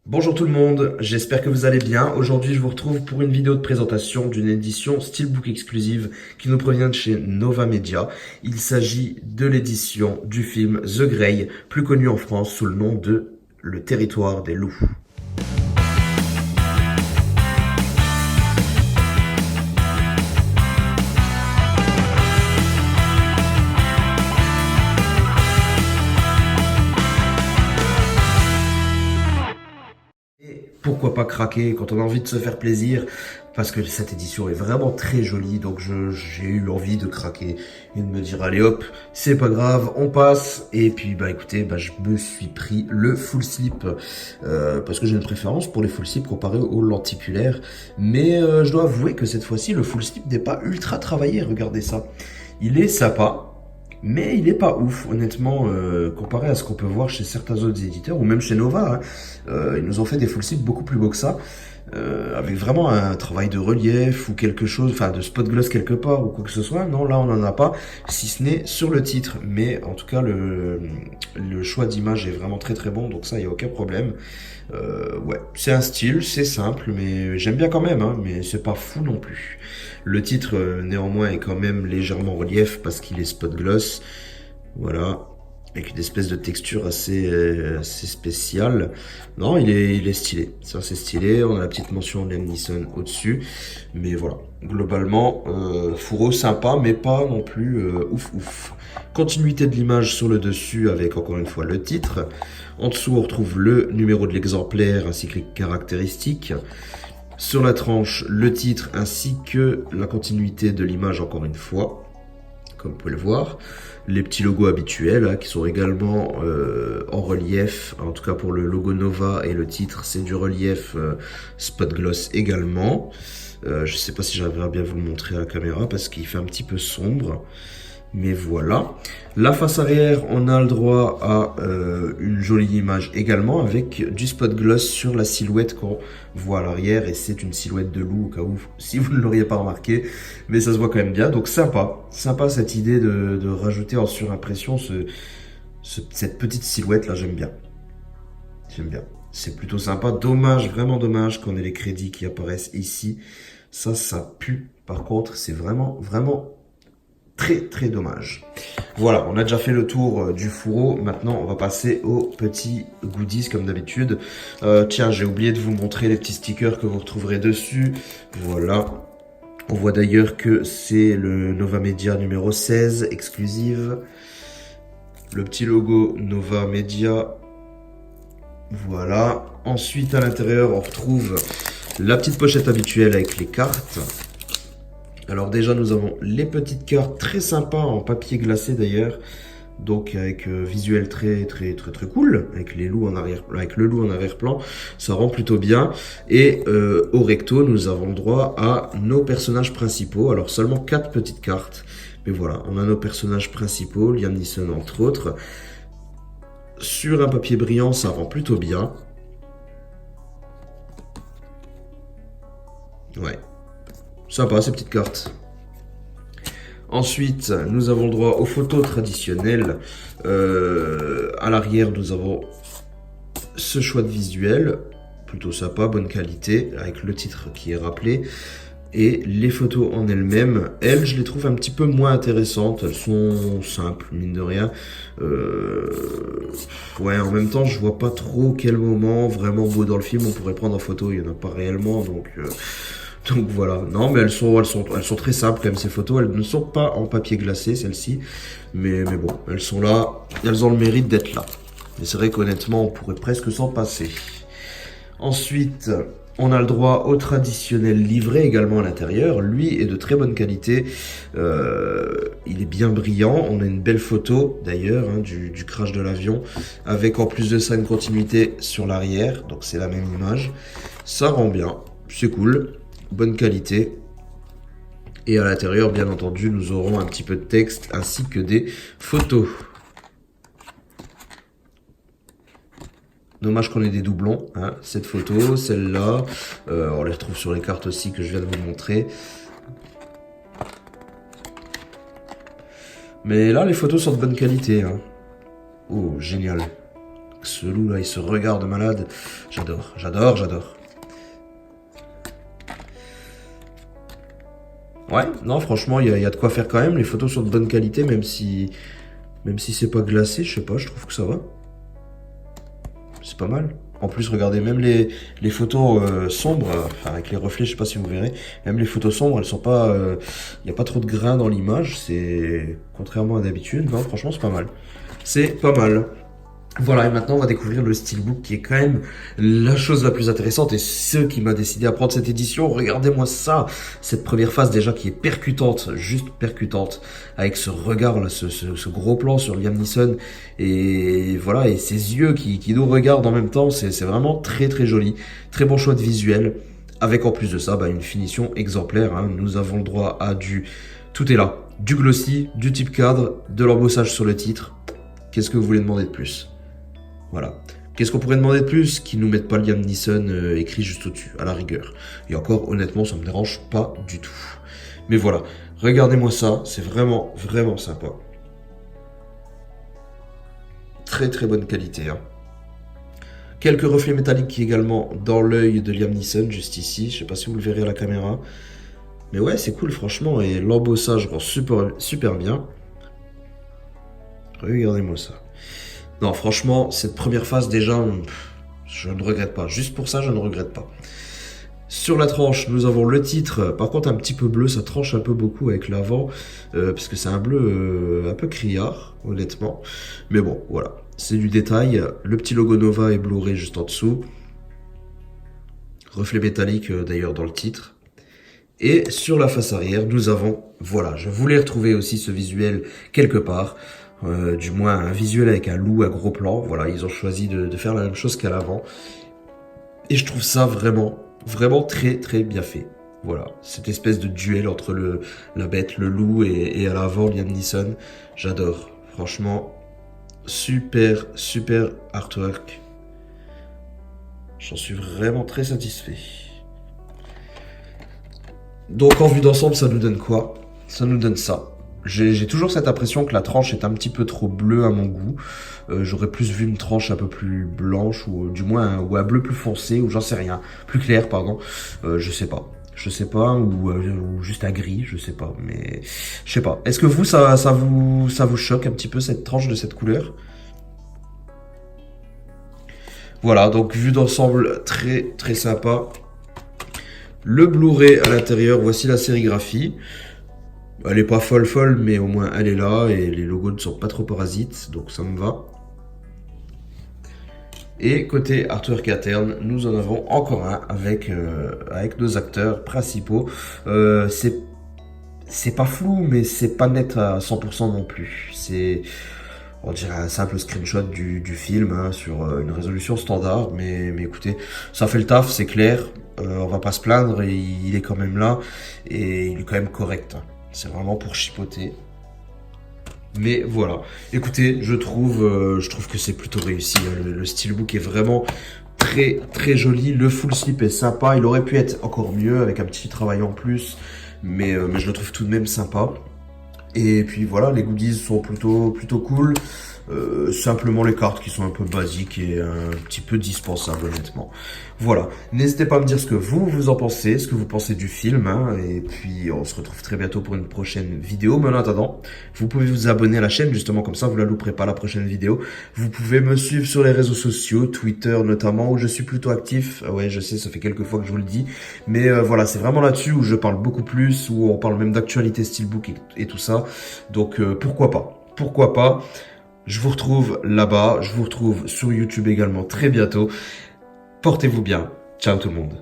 Bonjour tout le monde, j'espère que vous allez bien. Aujourd'hui, je vous retrouve pour une vidéo de présentation d'une édition Steelbook exclusive qui nous provient de chez Nova Media. Il s'agit de l'édition du film The Grey, plus connu en France sous le nom de Le Territoire des Loups. Et pourquoi pas craquer quand on a envie de se faire plaisir, parce que cette édition est vraiment très jolie, donc j'ai eu envie de craquer et de me dire allez hop, c'est pas grave, on passe. Et puis bah écoutez, bah je me suis pris le full slip, parce que j'ai une préférence pour les full slip comparé aux lenticulaires, mais je dois avouer que cette fois-ci le full slip n'est pas ultra travaillé, regardez ça. Il est sympa, mais il est pas ouf, honnêtement, comparé à ce qu'on peut voir chez certains autres éditeurs, ou même chez Nova, hein. Ils nous ont fait des full sites beaucoup plus beaux que ça, avec vraiment un travail de relief ou quelque chose, enfin de spot gloss quelque part ou quoi que ce soit. Non, là on n'en a pas, si ce n'est sur le titre. Mais en tout cas, le choix d'image est vraiment très très bon, donc ça, il n'y a aucun problème. Ouais, c'est un style, c'est simple, mais j'aime bien quand même, hein, mais c'est pas fou non plus. Le titre, néanmoins, est quand même légèrement relief parce qu'il est spot gloss. Voilà. Avec une espèce de texture assez spéciale. Non, il est stylé. Ça, c'est stylé. On a la petite mention Liam Neeson au-dessus. Mais voilà. Globalement, fourreau sympa, mais pas non plus ouf ouf. Continuité de l'image sur le dessus avec encore une fois le titre. En dessous, on retrouve le numéro de l'exemplaire ainsi que les caractéristiques. Sur la tranche, le titre ainsi que la continuité de l'image encore une fois, comme vous pouvez le voir. Les petits logos habituels hein, qui sont également en relief, en tout cas pour le logo Nova et le titre, c'est du relief spot gloss également. Je sais pas si j'arriverai à bien vous le montrer à la caméra parce qu'il fait un petit peu sombre. Mais voilà. La face arrière, on a le droit à une jolie image également avec du spot gloss sur la silhouette qu'on voit à l'arrière. Et c'est une silhouette de loup au cas où, si vous ne l'auriez pas remarqué. Mais ça se voit quand même bien. Donc sympa. Sympa cette idée de rajouter en surimpression cette petite silhouette là, j'aime bien. J'aime bien. C'est plutôt sympa. Dommage, vraiment dommage qu'on ait les crédits qui apparaissent ici. Ça pue. Par contre, c'est vraiment, vraiment très très dommage. Voilà, on a déjà fait le tour du fourreau. Maintenant, on va passer aux petits goodies comme d'habitude. Tiens, j'ai oublié de vous montrer les petits stickers que vous retrouverez dessus. Voilà. On voit d'ailleurs que c'est le Nova Media numéro 16, exclusive. Le petit logo Nova Media. Voilà. Ensuite, à l'intérieur, on retrouve la petite pochette habituelle avec les cartes. Alors déjà nous avons les petites cartes très sympas en papier glacé d'ailleurs, donc avec visuel très cool, avec les loups en arrière, avec le loup en arrière-plan, ça rend plutôt bien. Et au recto nous avons le droit à nos personnages principaux. Alors seulement 4 petites cartes, mais voilà, on a nos personnages principaux, Liam Neeson entre autres. Sur un papier brillant, ça rend plutôt bien. Ouais, sympa ces petites cartes. Ensuite, nous avons le droit aux photos traditionnelles. À l'arrière, nous avons ce choix de visuel, plutôt sympa, bonne qualité, avec le titre qui est rappelé. Et les photos en elles-mêmes, je les trouve un petit peu moins intéressantes. Elles sont simples, mine de rien. Ouais, en même temps, je vois pas trop quel moment vraiment beau dans le film on pourrait prendre en photo. Il y en a pas réellement, donc voilà. Non, mais elles sont très simples quand même ces photos. Elles ne sont pas en papier glacé celles-ci, mais bon, elles sont là. Elles ont le mérite d'être là. Et c'est vrai qu'honnêtement, on pourrait presque s'en passer. Ensuite, on a le droit au traditionnel livret également à l'intérieur. Lui est de très bonne qualité. Il est bien brillant. On a une belle photo d'ailleurs hein, du crash de l'avion, avec en plus de ça une continuité sur l'arrière. Donc c'est la même image. Ça rend bien. C'est cool. Bonne qualité. Et à l'intérieur, bien entendu, nous aurons un petit peu de texte ainsi que des photos. Dommage qu'on ait des doublons, hein. Cette photo, celle-là. On les retrouve sur les cartes aussi que je viens de vous montrer. Mais là, les photos sont de bonne qualité. Hein. Oh, génial. Ce loup là, il se regarde malade. J'adore, j'adore, j'adore. Ouais, non, franchement, il y a de quoi faire quand même. Les photos sont de bonne qualité, même si c'est pas glacé, je sais pas, je trouve que ça va. C'est pas mal. En plus, regardez, même les photos sombres, enfin, avec les reflets, je sais pas si vous verrez, même les photos sombres, elles sont pas, il y a pas trop de grains dans l'image, c'est contrairement à d'habitude. Non, franchement, c'est pas mal. C'est pas mal. Voilà, et maintenant on va découvrir le steelbook qui est quand même la chose la plus intéressante et ce qui m'a décidé à prendre cette édition. Regardez-moi ça, cette première phase déjà qui est percutante, juste percutante, avec ce regard là, ce gros plan sur Liam Neeson et voilà, et ses yeux qui nous regardent en même temps, c'est vraiment très très joli, très bon choix de visuel, avec en plus de ça une finition exemplaire, hein. Nous avons le droit à tout est là, du glossy, du type cadre, de l'embossage sur le titre. Qu'est-ce que vous voulez demander de plus? Voilà. Qu'est-ce qu'on pourrait demander de plus? Qu'ils nous mettent pas Liam Neeson écrit juste au-dessus, à la rigueur. Et encore, honnêtement, ça me dérange pas du tout. Mais voilà, regardez-moi ça, c'est vraiment, vraiment sympa. Très très bonne qualité, hein. Quelques reflets métalliques également dans l'œil de Liam Neeson, juste ici. Je sais pas si vous le verrez à la caméra. Mais ouais, c'est cool, franchement. Et l'embossage rend super, super bien. Regardez-moi ça. Non, franchement, cette première phase, déjà, je ne regrette pas. Juste pour ça, je ne regrette pas. Sur la tranche, nous avons le titre. Par contre, un petit peu bleu, ça tranche un peu beaucoup avec l'avant, parce que c'est un bleu un peu criard, honnêtement. Mais bon, voilà, c'est du détail. Le petit logo Nova est Blu-ray juste en dessous. Reflet métallique, d'ailleurs, dans le titre. Et sur la face arrière, nous avons, voilà, je voulais retrouver aussi ce visuel quelque part. Du moins un visuel avec un loup à gros plan. Voilà, ils ont choisi de faire la même chose qu'à l'avant. Et je trouve ça vraiment, vraiment très très bien fait. Voilà, cette espèce de duel entre la bête, le loup et à l'avant Liam Neeson. J'adore. Franchement, super, super artwork. J'en suis vraiment très satisfait. Donc en vue d'ensemble, ça nous donne quoi? Ça nous donne ça. J'ai toujours cette impression que la tranche est un petit peu trop bleue à mon goût. J'aurais plus vu une tranche un peu plus blanche ou du moins ou un bleu plus foncé ou j'en sais rien, plus clair pardon. Je sais pas. Je sais pas ou juste un gris, je sais pas. Mais je sais pas. Est-ce que vous ça vous choque un petit peu cette tranche de cette couleur? Voilà, donc vue d'ensemble très très sympa. Le Blu-ray à l'intérieur, voici la sérigraphie. Elle est pas folle, mais au moins elle est là et les logos ne sont pas trop parasites, donc ça me va. Et côté artwork interne, nous en avons encore un avec nos acteurs principaux. C'est pas flou, mais c'est pas net à 100% non plus. On dirait un simple screenshot du film hein, sur une résolution standard, mais écoutez, ça fait le taf, c'est clair. On va pas se plaindre, il est quand même là et il est quand même correct. Hein. C'est vraiment pour chipoter. Mais voilà. Écoutez, je trouve que c'est plutôt réussi. Hein. Le steelbook est vraiment très très joli. Le full slip est sympa. Il aurait pu être encore mieux avec un petit travail en plus. Mais je le trouve tout de même sympa. Et puis voilà, les goodies sont plutôt cool. Simplement les cartes qui sont un peu basiques et un petit peu dispensables honnêtement. Voilà, n'hésitez pas à me dire ce que vous en pensez, ce que vous pensez du film. Hein, et puis on se retrouve très bientôt pour une prochaine vidéo. Mais en attendant, vous pouvez vous abonner à la chaîne justement comme ça vous la louperez pas la prochaine vidéo. Vous pouvez me suivre sur les réseaux sociaux, Twitter notamment où je suis plutôt actif. Ouais, je sais, ça fait quelques fois que je vous le dis. Mais voilà, c'est vraiment là-dessus où je parle beaucoup plus, où on parle même d'actualité steelbook et tout ça. Donc pourquoi pas? Pourquoi pas? Je vous retrouve là-bas, je vous retrouve sur YouTube également très bientôt. Portez-vous bien. Ciao tout le monde.